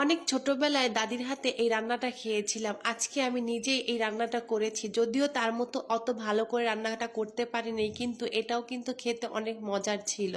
অনেক ছোটবেলায় দাদির হাতে এই রান্নাটা খেয়েছিলাম। আজকে আমি নিজেই এই রান্নাটা করেছি। যদিও তার মতো অত ভালো করে রান্নাটা করতে পারিনি, কিন্তু এটাও কিন্তু খেতে অনেক মজার ছিল।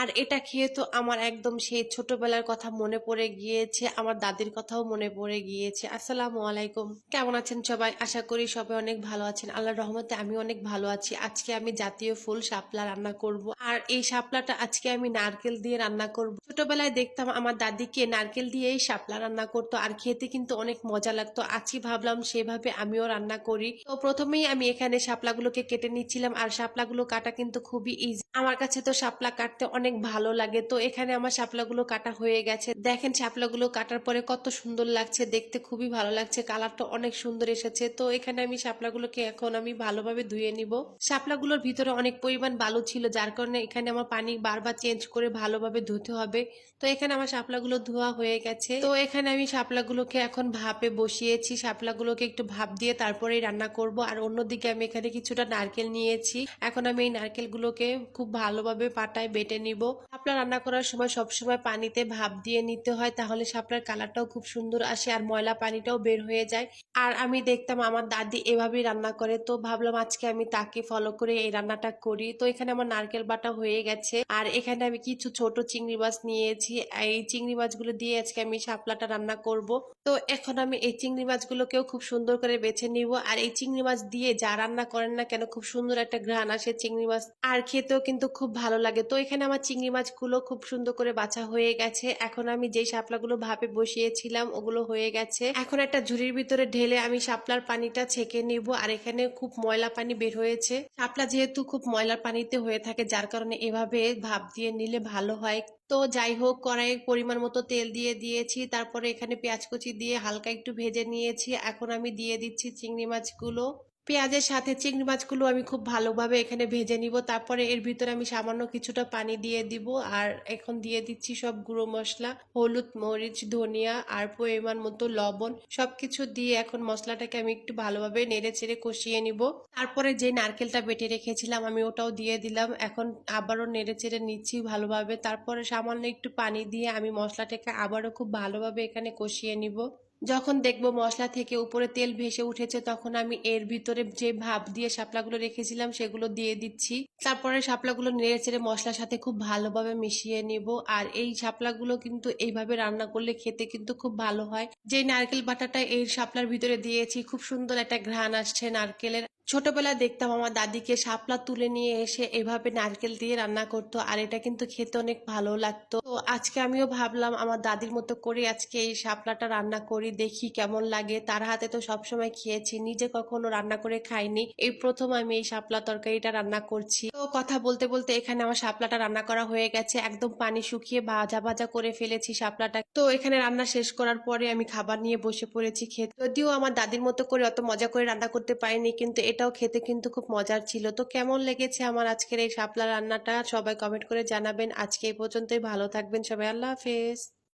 আর এটা খেয়ে তো আমার একদম সেই ছোটবেলার কথা মনে পড়ে গিয়েছে, আমার দাদির কথাও মনে পড়ে গিয়েছে। আসসালামু আলাইকুম, কেমন আছেন সবাই? আশা করি সবাই অনেক ভালো আছেন। আল্লাহর রহমতে আমি অনেক ভালো আছি। আজকে আমি জাতীয় ফুল শাপলা রান্না করব, আর এই শাপলাটা আজকে আমি নারকেল দিয়ে রান্না করব। ছোটবেলায় দেখতাম আমার দাদিকে নারকেল দিয়েই শাপলা রান্না করতো, আর খেতে কিন্তু অনেক মজা লাগতো। আজকে ভাবলাম সেভাবে আমিও রান্না করি। তো প্রথমেই আমি এখানে শাপলাগুলোকে কেটে নিচ্ছিলাম, আর শাপলাগুলো কাটা কিন্তু খুবই ইজি। আমার কাছে তো শাপলা কাটতে অনেক ভালো লাগে। তো এখানে আমার শাপলাগুলো কাটা হয়ে গেছে। দেখেন শাপলাগুলো কাটার পরে কত সুন্দর লাগছে, দেখতে খুবই ভালো লাগছে, কালারটা অনেক সুন্দর এসেছে। তো এখানে আমি শাপলাগুলোকে এখন আমি ভালোভাবে ধুয়ে নিব। শাপলাগুলোর ভিতরে অনেক পরিমাণ বালু ছিল, যার কারণে এখানে আমার পানি বারবার চেঞ্জ করে ভালোভাবে ধুতে হবে। তো এখানে আমার শাপলাগুলো ধোয়া হয়ে গেছে। তো এখানে আমি শাপলাগুলোকে এখন ভাপে বসিয়েছি। শাপলাগুলোকে একটু ভাপ দিয়ে তারপরেই রান্না করব। আর অন্যদিকে আমি এখানে কিছুটা নারকেল নিয়েছি। এখন আমি এই নারকেলগুলোকে খুব ভালোভাবে পাটায় বেটে নিব। শাপলা রান্না করার সময় সবসময় পানিতে ভাপ দিয়ে নিতে হয়, তাহলে শাপলার কালারটাও খুব সুন্দর আসে আর ময়লা পানিটাও বের হয়ে যায়। আর আমি দেখতাম আমার দাদি এভাবেই রান্না করে, তো ভাবলাম আজকে আমি তাকে ফলো করে এই রান্নাটা করি। তো এখানে আমার নারকেল বাটা হয়ে গেছে, আর এখানে আমি কিছু ছোট চিংড়ি মাছ নিয়েছি। এই চিংড়ি মাছগুলো দিয়ে আজকে আমি শাপলাটা রান্না করব। তো এখন আমি এই চিংড়ি মাছগুলোকেও খুব সুন্দর করে বেছে নিব। আর এই চিংড়ি মাছ দিয়ে যা রান্না করেন না কেন, খুব সুন্দর একটা ঘ্রাণ আসে চিংড়ি মাছ, আর খেতেও কিন্তু খুব ভালো লাগে। তো এখানে আমার চিংড়ি মাছগুলো খুব সুন্দর করে বাছা হয়ে গেছে। এখন আমি যে শাপলাগুলো ভাপে বসিয়েছিলাম ওগুলো হয়ে গেছে। এখন একটা ঝুড়ির ভিতরে ঢেলে আমি শাপলার পানিটা ছেঁকে নিব। আর এখানে খুব ময়লা পানি বের হয়েছে। শাপলা যেহেতু খুব ময়লার পানিতে হয়ে থাকে, যার কারণে এভাবে ভাপ দিয়ে নিলে ভালো হয়। তো যাই হোক, কড়াইয়ে পরিমাণ মতো তেল দিয়ে দিয়েছি। তারপরে এখানে পেঁয়াজ কুচি দিয়ে হালকা একটু ভেজে নিয়েছি। এখন আমি দিয়ে দিচ্ছি চিংড়ি মাছগুলো। পেঁয়াজের সাথে চিংড়ি মাছগুলো আমি খুব ভালোভাবে এখানে ভেজে নিব। তারপরে এর ভিতরে আমি সামান্য কিছুটা পানি দিয়ে দিব। আর এখন দিয়ে দিচ্ছি সব গুঁড়ো মশলা, হলুদ, মরিচ, ধনিয়া আর পরিমাণ মতো লবণ। সবকিছু দিয়ে এখন মশলাটাকে আমি একটু ভালোভাবে নেড়ে চেড়ে কষিয়ে নিব। তারপরে যে নারকেলটা বেটে রেখেছিলাম আমি ওটাও দিয়ে দিলাম। এখন আবারও নেড়ে চেড়ে নিচ্ছি ভালোভাবে। তারপরে সামান্য একটু পানি দিয়ে আমি মশলাটাকে আবারও খুব ভালোভাবে এখানে কষিয়ে নিব। যখন দেখবো মশলা থেকে উপরে তেল ভেসে উঠেছে, তখন আমি এর ভিতরে যে ভাপ দিয়ে শাপলাগুলো রেখেছিলাম সেগুলো দিয়ে দিচ্ছি। তারপরে শাপলাগুলো নেড়ে চেড়ে মশলার সাথে খুব ভালোভাবে মিশিয়ে নিব। আর এই শাপলাগুলো কিন্তু এইভাবে রান্না করলে খেতে কিন্তু খুব ভালো হয়। যে নারকেল বাটাটা এই শাপলার ভিতরে দিয়েছি, খুব সুন্দর একটা ঘ্রাণ আসছে নারকেলের। ছোটবেলায় দেখতাম আমার দাদিকে শাপলা তুলে নিয়ে এসে এভাবে নারকেল দিয়ে রান্না করতো, আর এটা কিন্তু খেতে অনেক ভালো লাগতো। তো আজকে আমিও ভাবলাম আমার দাদির মতো করে আজকে এই শাপলাটা রান্না করি, দেখি কেমন লাগে। তার হাতে তো সবসময় খেয়েছি, নিজে কখনো রান্না করে খাইনি। এই প্রথম আমি এই শাপলা তরকারিটা রান্না করছি। তো কথা বলতে বলতে এখানে আমার শাপলাটা রান্না করা হয়ে গেছে। একদম পানি শুকিয়ে ভাজা ভাজা করে ফেলেছি শাপলাটা। তো এখানে রান্না শেষ করার পরে আমি খাবার নিয়ে বসে পড়েছি খেতে। যদিও আমার দাদির মতো করে অত মজা করে রান্না করতে পারিনি, কিন্তু এটাও খেতে কিন্তু খুব মজার ছিল। তো কেমন লেগেছে আমার আজকের এই শাপলা রান্নাটা সবাই কমেন্ট করে জানাবেন। আজকে এই পর্যন্তই, ভালো থাকবেন সবাই, আল্লাহ হাফেজ।